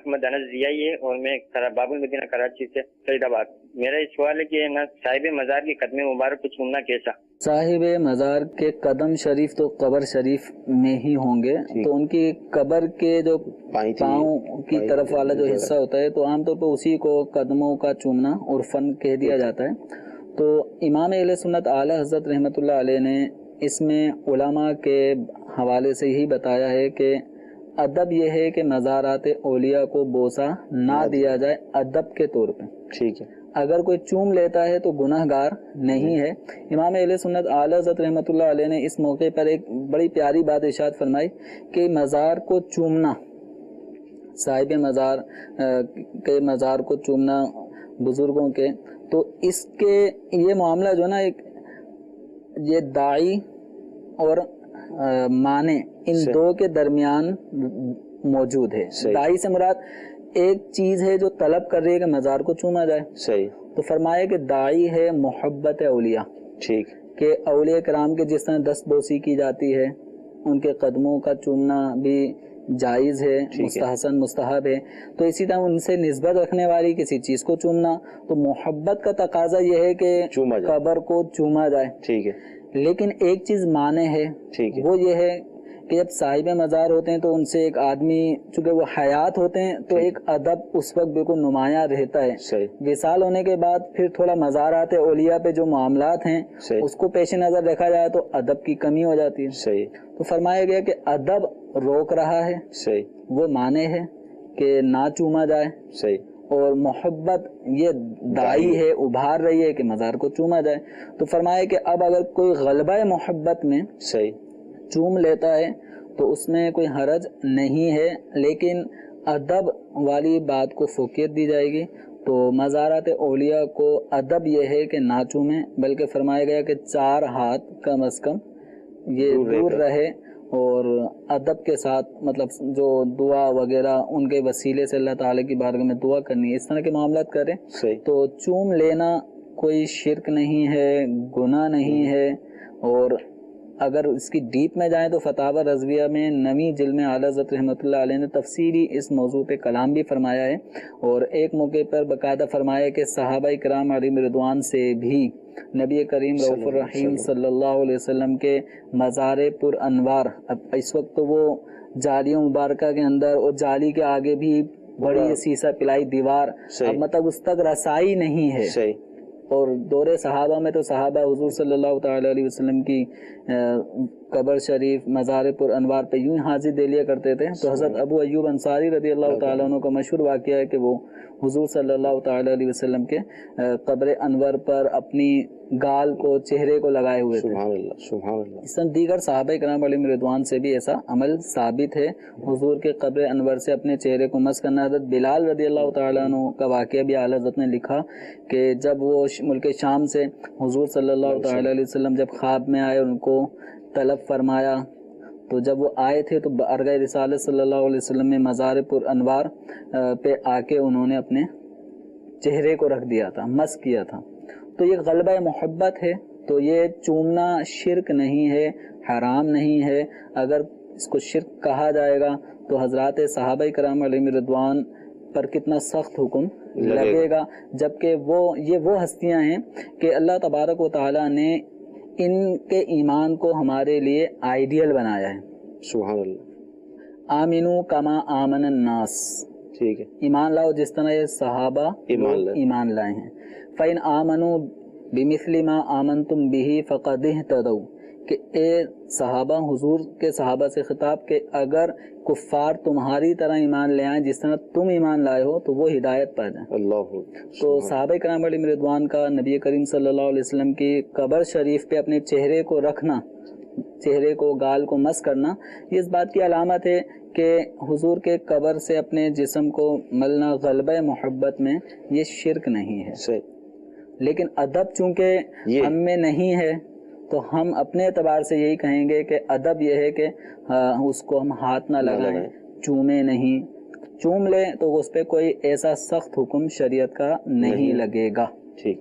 محمد انس ضیائی ہے اور میں باب المدینہ کراچی سے فرید آباد. میرا یہ سوال ہے کہ نا صاحب مزار کے قدم مبارک کو چومنا کیسا؟ صاحب مزار کے قدم شریف تو قبر شریف میں ہی ہوں گے, تو ان کی قبر کے جو پاؤں کی طرف والا جو حصہ ہوتا ہے تو عام طور پہ اسی کو قدموں کا چومنا عرفاً کہہ دیا جاتا ہے. تو امام اہل سنت اعلیٰ حضرت رحمۃ اللہ علیہ نے اس میں علماء کے حوالے سے یہی بتایا ہے کہ ادب یہ ہے کہ مزارات اولیاء کو بوسہ نہ دیا جائے ادب کے طور پہ. ٹھیک ہے, اگر کوئی چوم لیتا ہے تو گناہ گار نہیں ہے. امام اہل سنت اعلیٰ حضرت رحمۃ اللہ علیہ نے اس موقع پر ایک بڑی پیاری بات ارشاد فرمائی کہ مزار کو چومنا, صاحب مزار کے مزار کو چومنا بزرگوں کے, تو اس کے یہ معاملہ جو نا ایک یہ داعی اور مانے ان دو کے درمیان موجود ہے. داعی سے مراد ایک چیز ہے جو طلب کر رہی ہے کہ مزار کو چوما جائے. صحیح. تو فرمایا کہ داعی ہے محبت اولیاء, ٹھیک, کہ اولیاء کرام کے جس طرح دست بوسی کی جاتی ہے ان کے قدموں کا چومنا بھی جائز ہے, مستحسن مستحب ہے, تو اسی طرح ان سے نسبت رکھنے والی کسی چیز کو چومنا, تو محبت کا تقاضا یہ ہے کہ قبر کو چوما جائے. ٹھیک ہے, لیکن ایک چیز مانے ہے, وہ یہ ہے کہ جب صاحب مزار ہوتے ہیں تو ان سے ایک آدمی چونکہ وہ حیات ہوتے ہیں تو ایک ادب اس وقت بالکل نمایاں رہتا ہے. وصال ہونے کے بعد پھر تھوڑا مزارات اولیاء پہ جو معاملات ہیں اس کو پیش نظر رکھا جائے تو ادب کی کمی ہو جاتی ہے. تو فرمایا گیا کہ ادب روک رہا ہے, وہ مانے ہے کہ نہ چوما جائے, اور محبت یہ دائی ہے, ابھار رہی ہے کہ مزار کو چوما جائے. تو فرمایا کہ اب اگر کوئی غلبہ محبت میں چوم لیتا ہے تو اس میں کوئی حرج نہیں ہے, لیکن ادب والی بات کو فوقیت دی جائے گی. تو مزارات اولیاء کو ادب یہ ہے کہ نہ چومیں, بلکہ فرمایا گیا کہ 4 ہاتھ کم از کم یہ دور رہے, اور ادب کے ساتھ مطلب جو دعا وغیرہ ان کے وسیلے سے اللہ تعالیٰ کی بارگاہ میں دعا کرنی ہے, اس طرح کے معاملات کریں. تو چوم لینا کوئی شرک نہیں ہے, گناہ نہیں ہے. اور اگر اس کی ڈیپ میں جائیں تو فتاوی رضویہ میں 9ویں جلد میں اعلیٰ حضرت رحمۃ اللہ علیہ نے تفصیلی اس موضوع پہ کلام بھی فرمایا ہے, اور ایک موقع پر باقاعدہ فرمایا کہ صحابہ کرام علیہم رضوان سے بھی نبی کریم رؤوف الرحیم صلی اللہ علیہ وسلم کے مزار پر انوار, اب اس وقت تو وہ جالیوں مبارکہ کے اندر اور جالی کے آگے بھی بڑی سیسہ پلائی دیوار, اب مطلب اس تک رسائی نہیں ہے. اور دور صحابہ میں تو صحابہ حضور صلی اللہ تعالی علیہ وسلم کی قبر شریف مزار پر انوار پہ یوں حاضر دے لیا کرتے تھے. تو حضرت ابو ایوب انصاری رضی اللہ تعالیٰ عنہ کا مشہور واقعہ ہے کہ وہ حضور صلی اللہ تعالی علیہ وسلم کے قبر انور پر اپنی گال کو چہرے کو لگائے ہوئے تھے. سبحان اللہ, سبحان اللہ. اس طرح دیگر صحابہ کرام علیہم رضوان سے بھی ایسا عمل ثابت ہے, حضور کے قبر انور سے اپنے چہرے کو مس کرنا. حضرت بلال رضی اللہ تعالیٰ عنہ کا واقعہ بھی اعلیٰ حضرت نے لکھا کہ جب وہ ملک شام سے حضور صلی اللہ تعالی علیہ وسلم جب خواب میں آئے, ان کو طلب فرمایا, تو جب وہ آئے تھے تو بارگاہ رسالت صلی اللہ علیہ وسلم میں مزار پر انوار پہ آ کے انہوں نے اپنے چہرے کو رکھ دیا تھا, مس کیا تھا. تو یہ غلبہ محبت ہے, تو یہ چومنا شرک نہیں ہے, حرام نہیں ہے. اگر اس کو شرک کہا جائے گا تو حضرات صحابہ کرام علیہم رضوان پر کتنا سخت حکم لگے گا, جبکہ وہ ہستیاں ہیں کہ اللہ تبارک و تعالیٰ نے ان کے ایمان کو ہمارے لیے آئیڈیل بنایا ہے. سبحان اللہ. آمنو کما آمن الناس, ٹھیک ہے, ایمان لاؤ جس طرح یہ صحابہ ایمان لائے ہیں. فَإِنْ آمَنُوا بِمِثْلِ مَا آمَنْتُمْ بِهِ فَقَدْ اهْتَدَوْا, کہ اے صحابہ, حضور کے صحابہ سے خطاب کہ اگر کفار تمہاری طرح ایمان لے آئیں جس طرح تم ایمان لائے ہو تو وہ ہدایت پا جائیں. اللہ. تو صحابہ کرام علیہم رضوان کا نبی کریم صلی اللہ علیہ وسلم کی قبر شریف پہ اپنے چہرے کو رکھنا, چہرے کو گال کو مس کرنا, یہ اس بات کی علامت ہے کہ حضور کے قبر سے اپنے جسم کو ملنا غلبہ محبت میں یہ شرک نہیں ہے. لیکن ادب چونکہ ہم میں نہیں ہے تو ہم اپنے اعتبار سے یہی کہیں گے کہ ادب یہ ہے کہ اس کو ہم ہاتھ نہ لگائیں, چومیں نہیں. چوم لیں تو اس پہ کوئی ایسا سخت حکم شریعت کا نہیں لگے گا. ٹھیک.